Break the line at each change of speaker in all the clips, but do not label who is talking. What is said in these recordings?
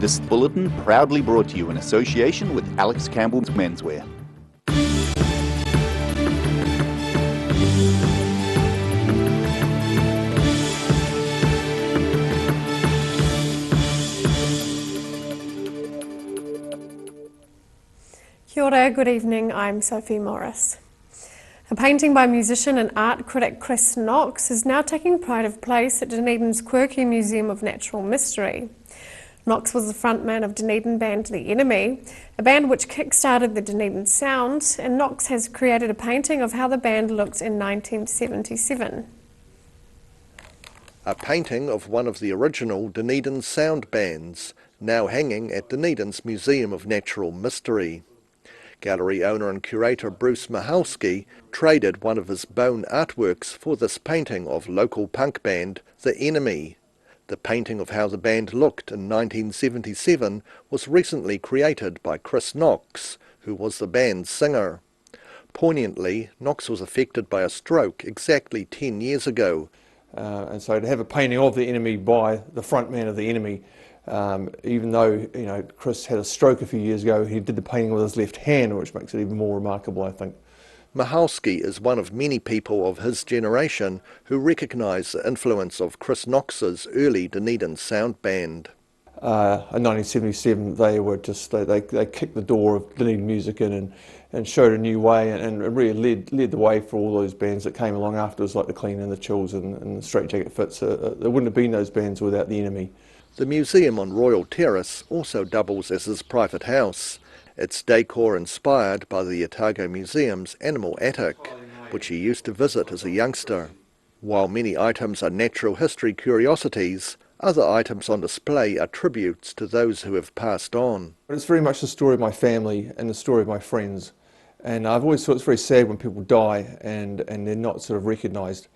This bulletin proudly brought to you in association with Alex Campbell's Menswear.
Kia ora, good evening, I'm Sophie Morris. A painting by musician and art critic Chris Knox is now taking pride of place at Dunedin's quirky Museum of Natural Mystery. Knox was the frontman of Dunedin band The Enemy, a band which kick-started the Dunedin sound, and Knox has created a painting of how the band looked in 1977.
A painting of one of the original Dunedin sound bands, now hanging at Dunedin's Museum of Natural Mystery. Gallery owner and curator Bruce Mahalski traded one of his bone artworks for this painting of local punk band The Enemy. The painting of how the band looked in 1977 was recently created by Chris Knox, who was the band's singer. Poignantly, Knox was affected by a stroke exactly 10 years ago.
And so to have a painting of The Enemy by the frontman of The Enemy, even though Chris had a stroke a few years ago, he did the painting with his left hand, which makes it even more remarkable, I think.
Mahalski is one of many people of his generation who recognise the influence of Chris Knox's early Dunedin sound band.
In 1977, they kicked the door of Dunedin music in and showed a new way, and really led the way for all those bands that came along afterwards, like the Clean and the Chills and the Straight Jacket Fits. There wouldn't have been those bands without The Enemy.
The museum on Royal Terrace also doubles as his private house. Its decor inspired by the Otago Museum's Animal Attic, which he used to visit as a youngster. While many items are natural history curiosities, other items on display are tributes to those who have passed on.
It's very much the story of my family and the story of my friends. And I've always thought it's very sad when people die and they're not sort of recognised.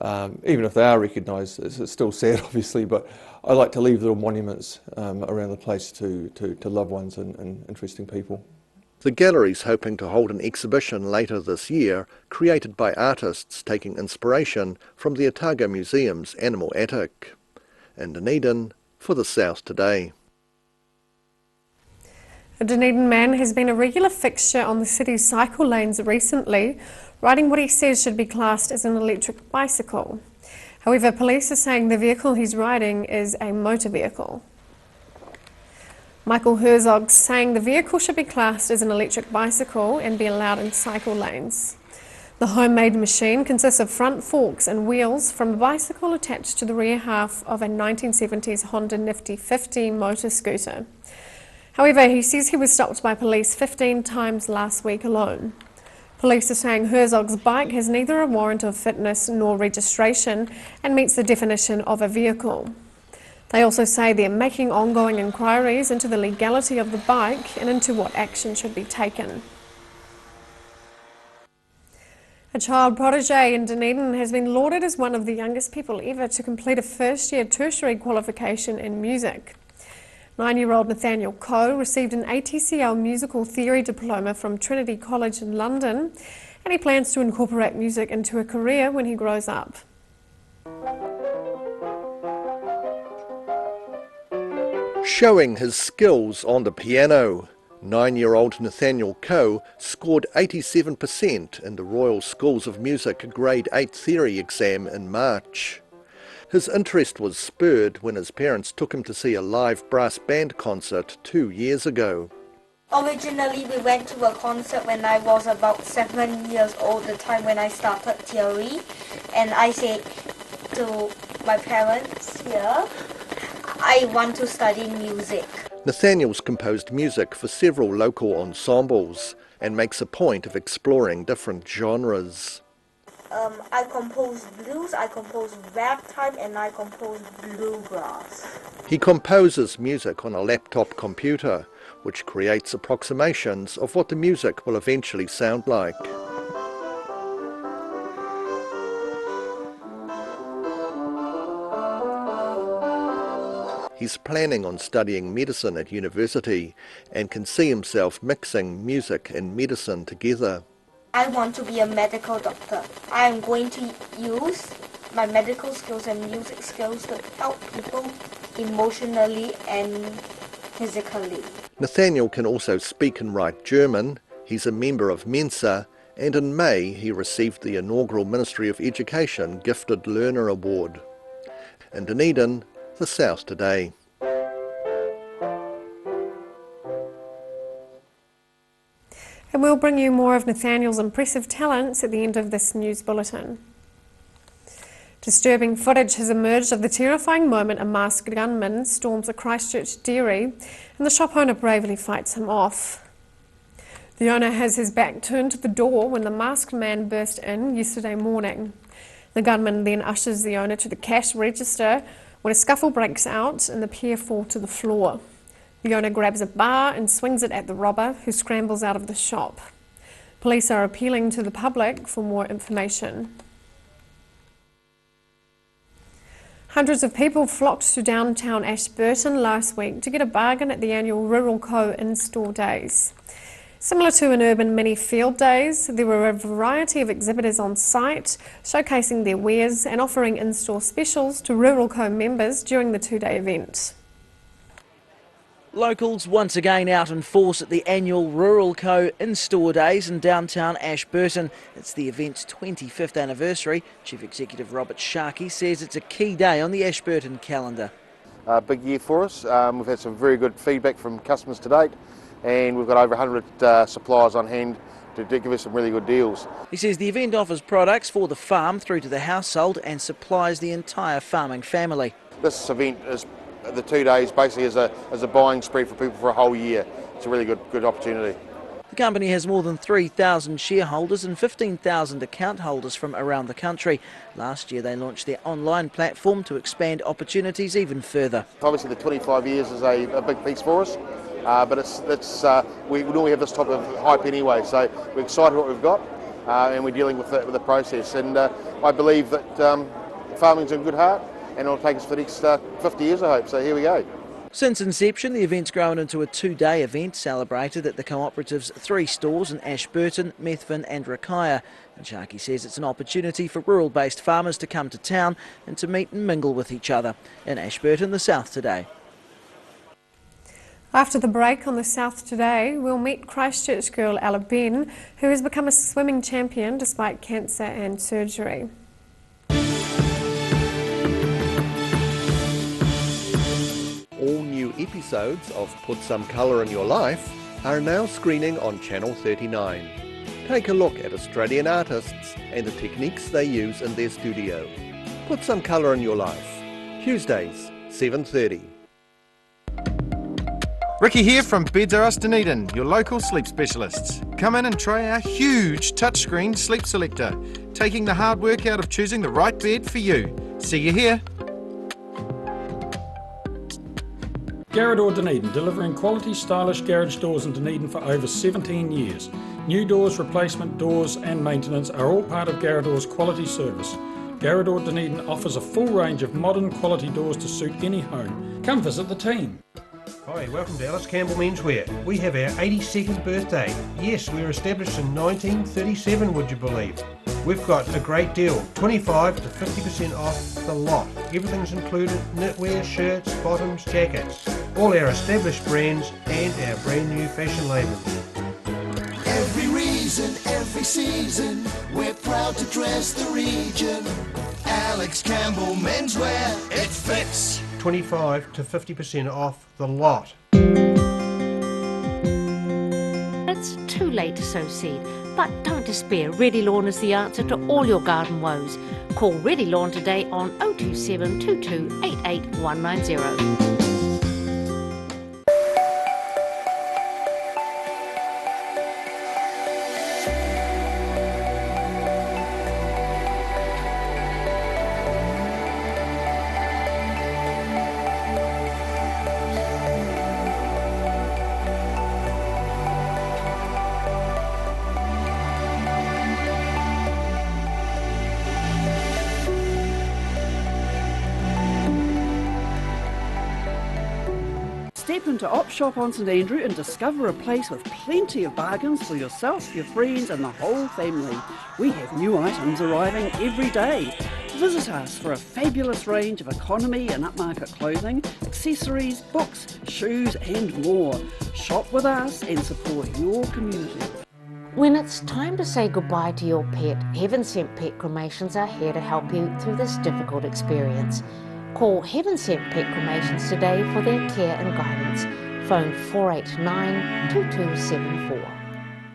Even if they are recognised, it's still sad, obviously, but I like to leave little monuments around the place to loved ones and interesting people.
The gallery's hoping to hold an exhibition later this year, created by artists taking inspiration from the Otago Museum's Animal Attic. In Dunedin, for the South Today.
A Dunedin man has been a regular fixture on the city's cycle lanes recently, riding what he says should be classed as an electric bicycle. However, police are saying the vehicle he's riding is a motor vehicle. Michael Herzog's saying the vehicle should be classed as an electric bicycle and be allowed in cycle lanes. The homemade machine consists of front forks and wheels from a bicycle attached to the rear half of a 1970s Honda Nifty 50 motor scooter. However, he says he was stopped by police 15 times last week alone. Police are saying Herzog's bike has neither a warrant of fitness nor registration and meets the definition of a vehicle. They also say they're making ongoing inquiries into the legality of the bike and into what action should be taken. A child protege in Dunedin has been lauded as one of the youngest people ever to complete a first-year tertiary qualification in music. 9-year-old Nathaniel Coe received an ATCL musical theory diploma from Trinity College in London, and he plans to incorporate music into a career when he grows up.
Showing his skills on the piano, 9-year-old Nathaniel Coe scored 87% in the Royal Schools of Music Grade 8 theory exam in March. His interest was spurred when his parents took him to see a live brass band concert 2 years ago.
Originally, we went to a concert when I was about 7 years old, the time when I started theory, and I said to my parents here, I want to study music.
Nathaniel's composed music for several local ensembles and makes a point of exploring different genres.
I compose blues, I compose ragtime, and I compose bluegrass.
He composes music on a laptop computer, which creates approximations of what the music will eventually sound like. He's planning on studying medicine at university and can see himself mixing music and medicine together.
I want to be a medical doctor. I am going to use my medical skills and music skills to help people emotionally and physically.
Nathaniel can also speak and write German. He's a member of Mensa, and in May he received the inaugural Ministry of Education Gifted Learner Award. In Dunedin, the South Today.
And we'll bring you more of Nathaniel's impressive talents at the end of this news bulletin. Disturbing footage has emerged of the terrifying moment a masked gunman storms a Christchurch dairy and the shop owner bravely fights him off. The owner has his back turned to the door when the masked man burst in yesterday morning. The gunman then ushers the owner to the cash register when a scuffle breaks out and the pair fall to the floor. The owner grabs a bar and swings it at the robber, who scrambles out of the shop. Police are appealing to the public for more information. Hundreds of people flocked to downtown Ashburton last week to get a bargain at the annual Rural Co in-store days. Similar to an urban mini field days, there were a variety of exhibitors on site, showcasing their wares and offering in-store specials to Rural Co members during the two-day event.
Locals once again out in force at the annual Rural Co in-store days in downtown Ashburton. It's the event's 25th anniversary. Chief Executive Robert Sharkey says it's a key day on the Ashburton calendar.
Big year for us. We've had some very good feedback from customers to date, and we've got over 100 suppliers on hand to give us some really good deals.
He says the event offers products for the farm through to the household and supplies the entire farming family.
This event is the 2 days basically as a buying spree for people for a whole year. It's a really good opportunity.
The company has more than 3,000 shareholders and 15,000 account holders from around the country. Last year they launched their online platform to expand opportunities even further.
Obviously the 25 years is a big piece for us, but we normally have this type of hype anyway, so we're excited what we've got and we're dealing with the process. And I believe that farming's in good heart, and it'll take us for the next 50 years, I hope. So here we go.
Since inception, the event's grown into a two-day event celebrated at the Cooperative's 3 stores in Ashburton, Methven and Rakaya. And Sharkey says it's an opportunity for rural-based farmers to come to town and to meet and mingle with each other. In Ashburton, the South Today.
After the break on the South Today, we'll meet Christchurch girl Ella Ben, who has become a swimming champion despite cancer and surgery.
All new episodes of Put Some Colour in Your Life are now screening on Channel 39. Take a look at Australian artists and the techniques they use in their studio. Put Some Colour in Your Life, Tuesdays, 7:30.
Ricky here from Beds R Us Dunedin, your local sleep specialists. Come in and try our huge touchscreen sleep selector, taking the hard work out of choosing the right bed for you. See you here.
Garrador Dunedin, delivering quality, stylish garage doors in Dunedin for over 17 years. New doors, replacement doors and maintenance are all part of Garrador's quality service. Garrador Dunedin offers a full range of modern quality doors to suit any home. Come visit the team.
Hi, welcome to Alex Campbell Menswear. We have our 82nd birthday. Yes, we were established in 1937, would you believe? We've got a great deal, 25 to 50% off the lot. Everything's included, knitwear, shirts, bottoms, jackets. All our established brands and our brand new fashion labels.
Every reason, every season, we're proud to dress the region. Alex Campbell Menswear, it fits.
25 to 50% off the lot.
It's too late to sow seed, but don't despair. Ready Lawn is the answer to all your garden woes. Call Ready Lawn today on 027 22 88 190.
Step into Op Shop on St Andrew and discover a place with plenty of bargains for yourself, your friends and the whole family. We have new items arriving every day. Visit us for a fabulous range of economy and upmarket clothing, accessories, books, shoes and more. Shop with us and support your community.
When it's time to say goodbye to your pet, Heaven Sent Pet Cremations are here to help you through this difficult experience. Call Heaven Sent Pet Cremations today for their care and guidance. Phone 489 2274.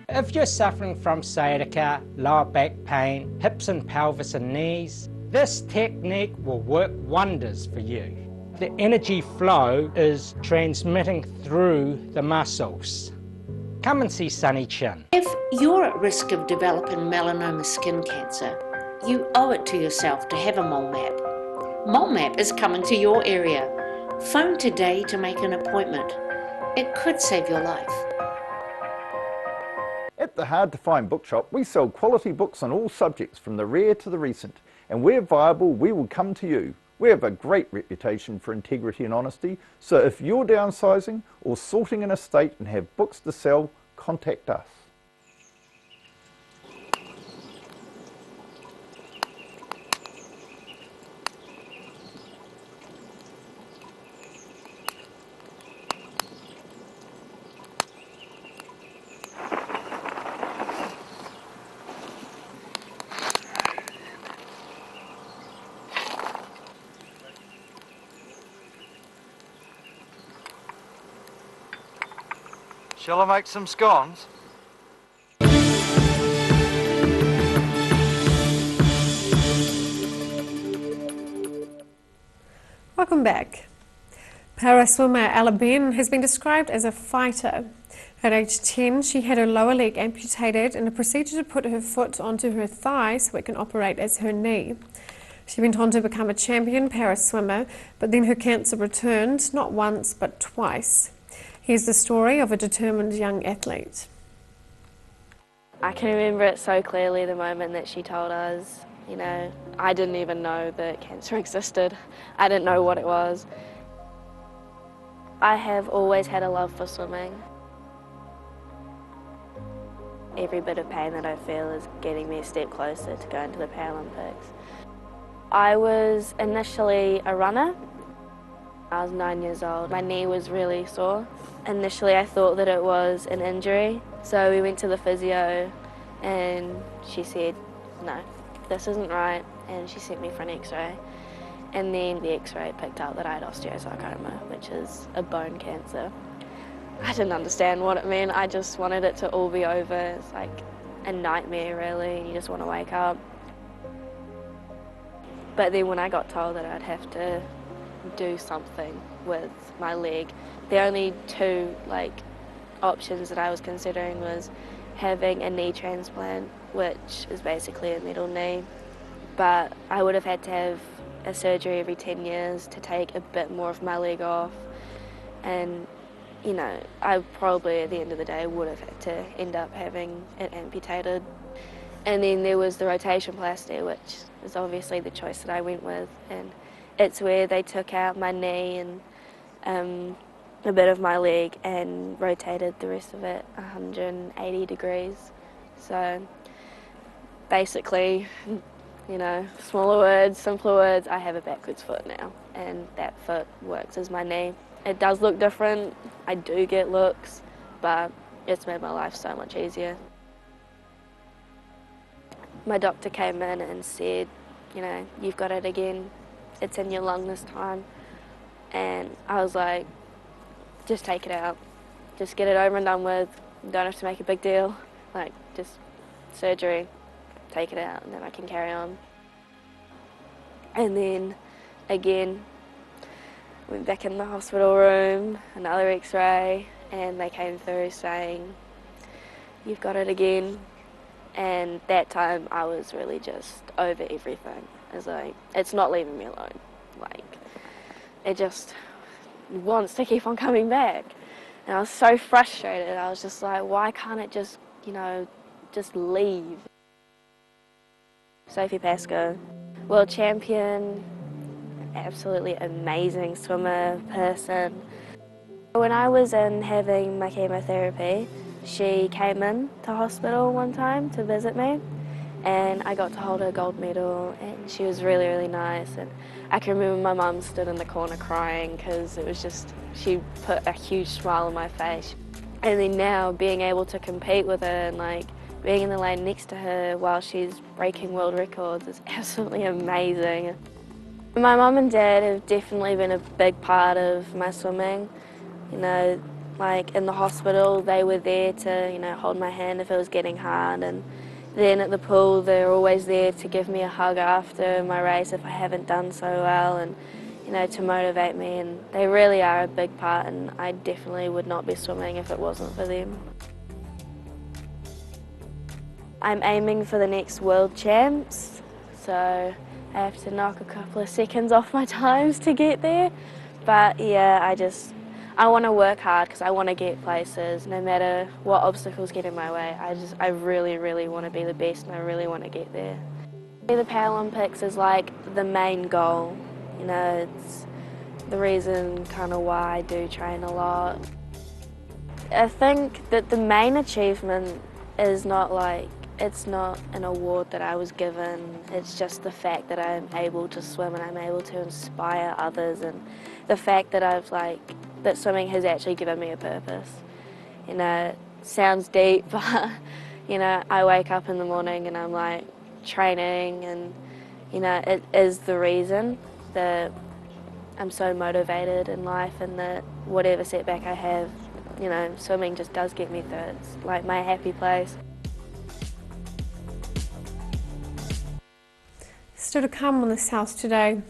If you're suffering from sciatica, lower back pain, hips and pelvis and knees, this technique will work wonders for you. The energy flow is transmitting through the muscles. Come and see Sunny Chin.
If you're at risk of developing melanoma skin cancer, you owe it to yourself to have a mole map. Mole Map is coming to your area. Phone today to make an appointment. It could save your life.
At the Hard to Find Bookshop, we sell quality books on all subjects from the rare to the recent, and where viable, we will come to you. We have a great reputation for integrity and honesty, so if you're downsizing or sorting an estate and have books to sell, contact us.
Shall I make some scones?
Welcome back. Para swimmer Ella Ben has been described as a fighter. At age 10, she had her lower leg amputated in a procedure to put her foot onto her thigh so it can operate as her knee. She went on to become a champion para swimmer, but then her cancer returned, not once but twice. Here's the story of a determined young athlete.
I can remember it so clearly the moment that she told us, you know, I didn't even know that cancer existed. I didn't know what it was. I have always had a love for swimming. Every bit of pain that I feel is getting me a step closer to going to the Paralympics. I was initially a runner. I was 9 years old. My knee was really sore. Initially I thought that it was an injury, so we went to the physio and she said, no, this isn't right, and she sent me for an x-ray. And then the x-ray picked up that I had osteosarcoma, which is a bone cancer. I didn't understand what it meant. I just wanted it to all be over. It's like a nightmare really, and you just want to wake up. But then when I got told that I'd have to do something with my leg, the only two options that I was considering was having a knee transplant, which is basically a metal knee, but I would have had to have a surgery every 10 years to take a bit more of my leg off, and you know, I probably at the end of the day would have had to end up having it amputated. And then there was the rotationplasty, which is obviously the choice that I went with, and it's where they took out my knee and a bit of my leg and rotated the rest of it 180 degrees. So basically, you know, smaller words, simpler words, I have a backwards foot now, and that foot works as my knee. It does look different, I do get looks, but it's made my life so much easier. My doctor came in and said, you know, you've got it again, it's in your lung this time. And I was like, just take it out, just get it over and done with, you don't have to make a big deal, like just surgery, take it out and then I can carry on. And then again, went back in the hospital room, another x-ray, and they came through saying, you've got it again. And that time I was really just over everything. It's like, it's not leaving me alone. Like, it just wants to keep on coming back. And I was so frustrated. I was just like, why can't it just, you know, just leave? Sophie Pascoe, world champion, absolutely amazing swimmer, person. When I was in having my chemotherapy, she came in to hospital one time to visit me, and I got to hold her gold medal, and she was really, really nice. And I can remember my mum stood in the corner crying because it was just, she put a huge smile on my face. And then now being able to compete with her and like being in the lane next to her while she's breaking world records is absolutely amazing. My mum and dad have definitely been a big part of my swimming. You know, like in the hospital, they were there to, you know, hold my hand if it was getting hard, and then at the pool, they're always there to give me a hug after my race if I haven't done so well, and, you know, to motivate me, and they really are a big part, and I definitely would not be swimming if it wasn't for them. I'm aiming for the next World Champs, so I have to knock a couple of seconds off my times to get there. But yeah, I want to work hard because I want to get places no matter what obstacles get in my way. I really, really want to be the best, and I really want to get there. The Paralympics is like the main goal. You know, it's the reason kind of why I do train a lot. I think that the main achievement is not like, it's not an award that I was given, it's just the fact that I'm able to swim and I'm able to inspire others, and the fact that that swimming has actually given me a purpose. You know, it sounds deep, but, you know, I wake up in the morning and I'm like training, and, you know, it is the reason that I'm so motivated in life, and that whatever setback I have, you know, swimming just does get me through. It's like my happy place.
Still to come on This House today.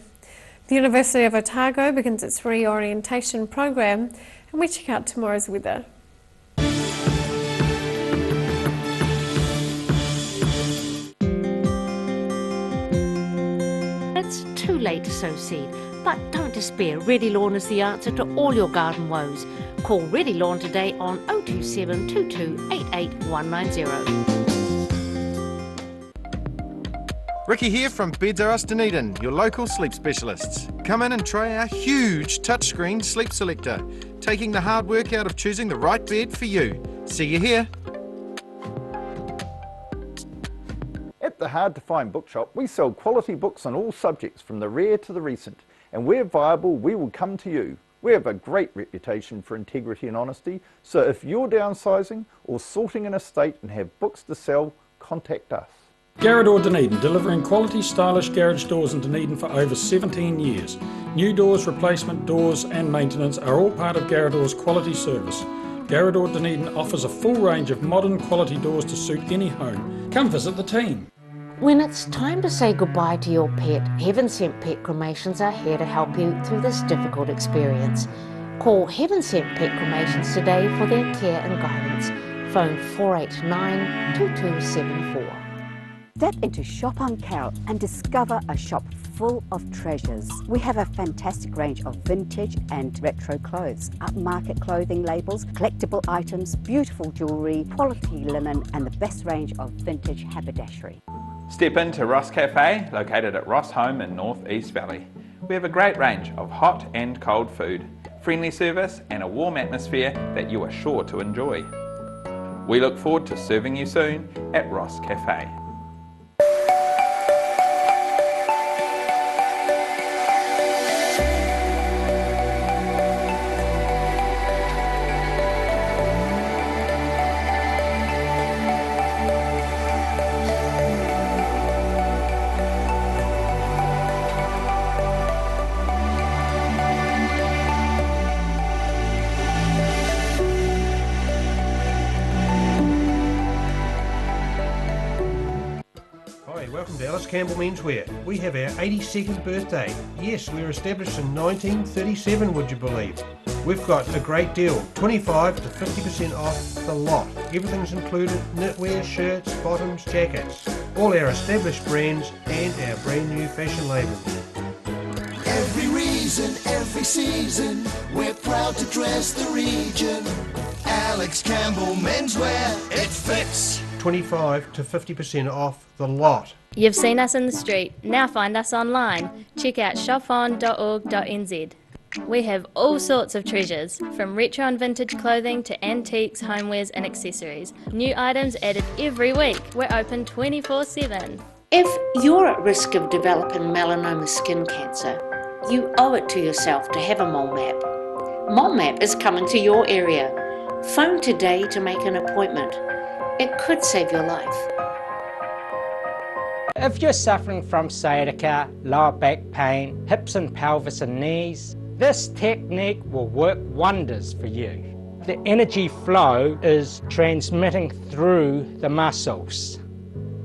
The University of Otago begins its reorientation program, and we check out tomorrow's weather.
It's too late to sow seed, but don't despair. Ready Lawn is the answer to all your garden woes. Call Ready Lawn today on 027 22 88 190.
Ricky here from Beds R Us Dunedin, your local sleep specialists. Come in and try our huge touchscreen sleep selector, taking the hard work out of choosing the right bed for you. See you here.
At the Hard to Find Bookshop, we sell quality books on all subjects from the rare to the recent, and where viable, we will come to you. We have a great reputation for integrity and honesty, so if you're downsizing or sorting an estate and have books to sell, contact us.
Garrador Dunedin, delivering quality, stylish garage doors in Dunedin for over 17 years. New doors, replacement doors and maintenance are all part of Garrador's quality service. Garrador Dunedin offers a full range of modern quality doors to suit any home. Come visit the team.
When it's time to say goodbye to your pet, Heaven Sent Pet Cremations are here to help you through this difficult experience. Call Heaven Sent Pet Cremations today for their care and guidance. Phone 489 2274.
Step into Shop on Carroll and discover a shop full of treasures. We have a fantastic range of vintage and retro clothes, upmarket clothing labels, collectible items, beautiful jewellery, quality linen and the best range of vintage haberdashery.
Step into Ross Cafe, located at Ross Home in North East Valley. We have a great range of hot and cold food, friendly service and a warm atmosphere that you are sure to enjoy. We look forward to serving you soon at Ross Cafe.
Welcome to Alice Campbell Menswear. We have our 82nd birthday. Yes, we were established in 1937, would you believe? We've got a great deal, 25 to 50% off the lot. Everything's included, knitwear, shirts, bottoms, jackets. All our established brands and our brand new fashion label.
Every reason, every season, we're proud to dress the region. Alex Campbell Menswear, it fits.
25 to 50% off the lot.
You've seen us in the street, now find us online. Check out shopon.org.nz. We have all sorts of treasures, from retro and vintage clothing to antiques, homewares and accessories. New items added every week. We're open 24/7.
If you're at risk of developing melanoma skin cancer, you owe it to yourself to have a mole map. Mole map is coming to your area. Phone today to make an appointment. It could save your life.
If you're suffering from sciatica, lower back pain, hips and pelvis and knees, this technique will work wonders for you. The energy flow is transmitting through the muscles.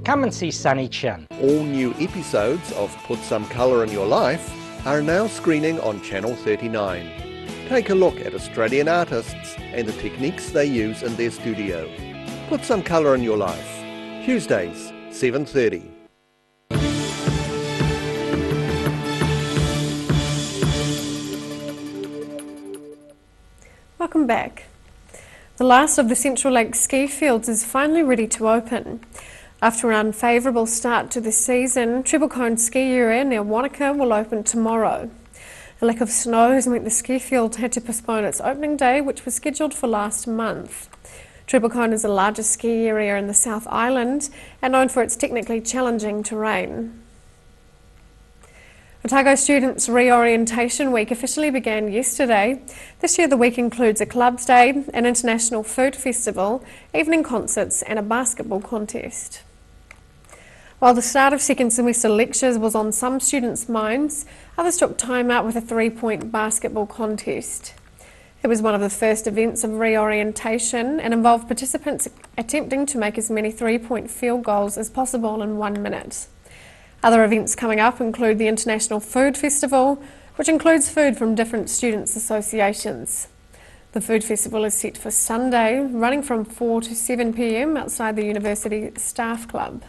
Come and see Sunny Chin.
All new episodes of Put Some Colour in Your Life are now screening on Channel 39. Take a look at Australian artists and the techniques they use in their studio. Put Some Colour in Your Life. Tuesdays, 7:30.
Welcome back. The last of the Central Lakes ski fields is finally ready to open. After an unfavourable start to the season, Treble Cone ski area near Wanaka will open tomorrow. A lack of snow has meant the ski field had to postpone its opening day, which was scheduled for last month. Treble Cone is the largest ski area in the South Island and known for its technically challenging terrain. Otago Students' Reorientation Week officially began yesterday. This year the week includes a clubs day, an international food festival, evening concerts and a basketball contest. While the start of second semester lectures was on some students' minds, others took time out with a 3-point basketball contest. It was one of the first events of reorientation and involved participants attempting to make as many 3-point field goals as possible in 1 minute. Other events coming up include the International Food Festival, which includes food from different students' associations. The food festival is set for Sunday, running from 4 to 7 p.m. outside the University Staff Club.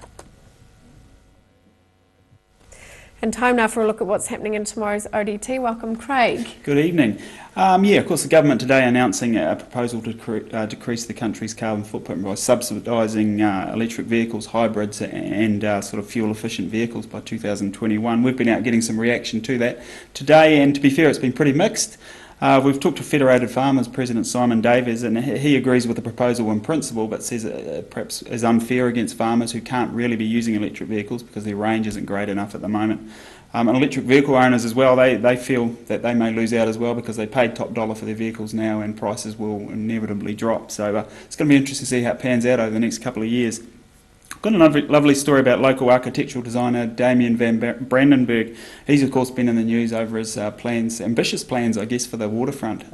And time now for a look at what's happening in tomorrow's ODT. Welcome, Craig.
Good evening. Of course, the government today announcing a proposal to decrease the country's carbon footprint by subsidising electric vehicles, hybrids and sort of fuel-efficient vehicles by 2021. We've been out getting some reaction to that today, and to be fair, it's been pretty mixed. We've talked to Federated Farmers President Simon Davies, and he agrees with the proposal in principle, but says it perhaps is unfair against farmers who can't really be using electric vehicles because their range isn't great enough at the moment. And electric vehicle owners as well, they feel that they may lose out as well because they paid top dollar for their vehicles now and prices will inevitably drop. So it's going to be interesting to see how it pans out over the next couple of years. Got a lovely story about local architectural designer Damien van Brandenburg. He's of course been in the news over his ambitious plans, I guess, for the waterfront,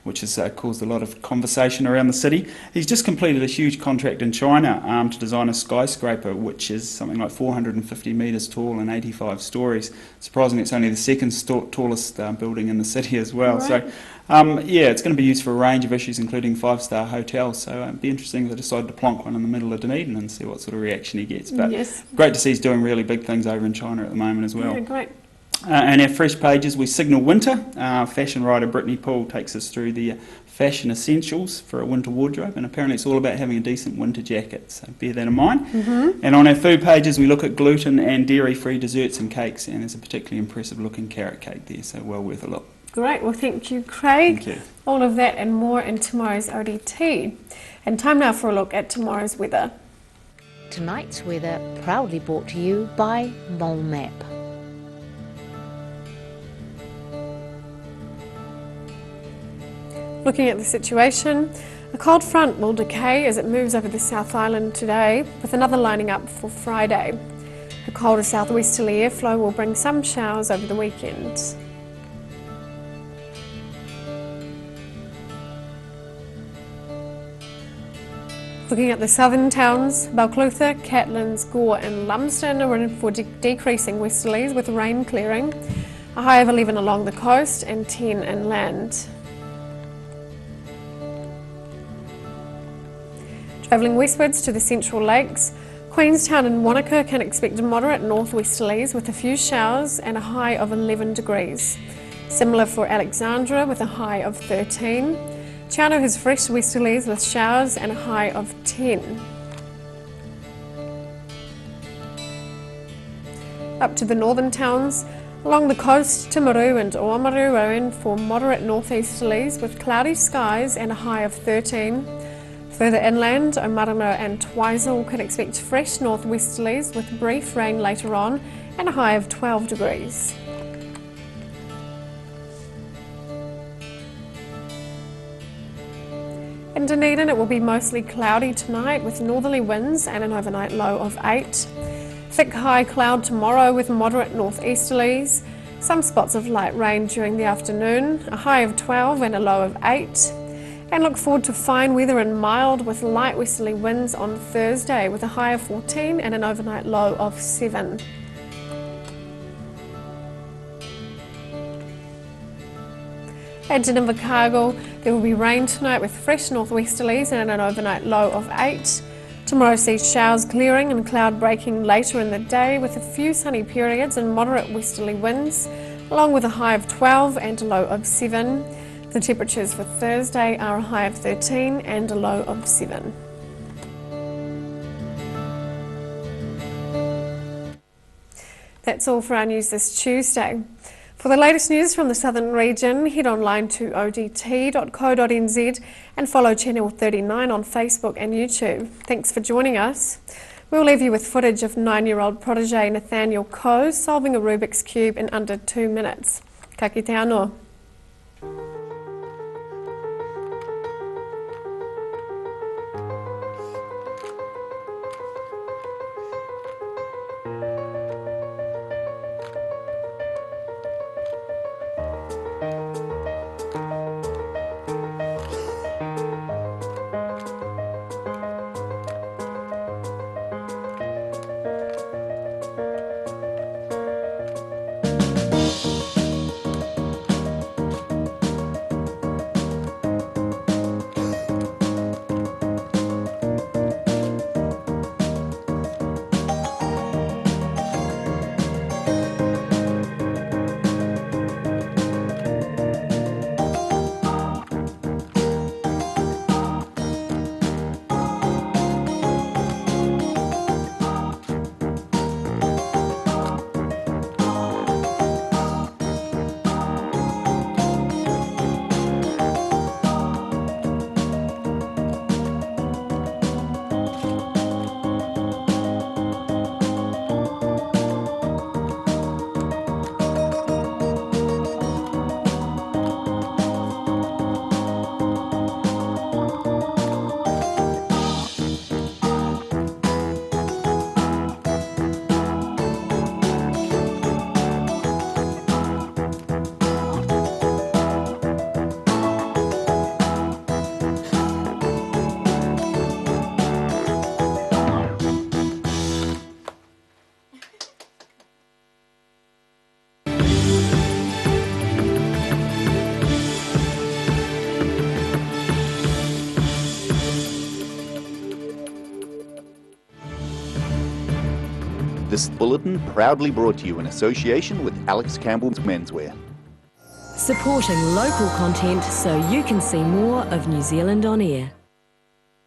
which has caused a lot of conversation around the city. He's just completed a huge contract in China to design a skyscraper, which is something like 450 metres tall and 85 stories. Surprisingly, it's only the second tallest building in the city as well. Right. So. It's going to be used for a range of issues, including 5-star hotels. So it'd be interesting if they decide to plonk one in the middle of Dunedin and see what sort of reaction he gets. But yes. Great to see he's doing really big things over in China at the moment as well.
Yeah, great.
And our fresh pages, we signal winter. Fashion writer Brittany Poole takes us through the fashion essentials for a winter wardrobe, and apparently it's all about having a decent winter jacket, so bear that in mind. Mm-hmm. And on our food pages we look at gluten and dairy-free desserts and cakes, and there's a particularly impressive looking carrot cake there, so well worth a look.
Great, well thank you, Craig.
Thank you.
All of that and more in tomorrow's ODT. And time now for a look at tomorrow's weather.
Tonight's weather proudly brought to you by Mole Map.
Looking at the situation, a cold front will decay as it moves over the South Island today, with another lining up for Friday. A colder southwesterly airflow will bring some showers over the weekend. Looking at the southern towns, Balclutha, Catlins, Gore and Lumsden are in for decreasing westerlies with rain clearing, a high of 11 along the coast and 10 inland. Travelling westwards to the Central Lakes, Queenstown and Wanaka can expect moderate northwesterlies with a few showers and a high of 11 degrees. Similar for Alexandra with a high of 13. Chano has fresh westerlies with showers and a high of 10. Up to the northern towns, Along the coast, Timaru and Oamaru are in for moderate northeasterlies with cloudy skies and a high of 13. Further inland, Omarama and Twizel could expect fresh northwesterlies with brief rain later on and a high of 12 degrees. In Dunedin, it will be mostly cloudy tonight with northerly winds and an overnight low of 8. Thick high cloud tomorrow with moderate northeasterlies. Some spots of light rain during the afternoon, a high of 12 and a low of 8. And look forward to fine weather and mild with light westerly winds on Thursday with a high of 14 and an overnight low of 7. At Invercargill, there will be rain tonight with fresh northwesterlies and an overnight low of 8. Tomorrow sees showers clearing and cloud breaking later in the day with a few sunny periods and moderate westerly winds, along with a high of 12 and a low of 7. The temperatures for Thursday are a high of 13 and a low of 7. That's all for our news this Tuesday. For the latest news from the Southern region, head online to odt.co.nz and follow Channel 39 on Facebook and YouTube. Thanks for joining us. We'll leave you with footage of 9-year-old protege Nathaniel Coe solving a Rubik's Cube in under 2 minutes. Ka kite anō.
This bulletin proudly brought to you in association with Alex Campbell's Menswear.
Supporting local content so you can see more of New Zealand on air.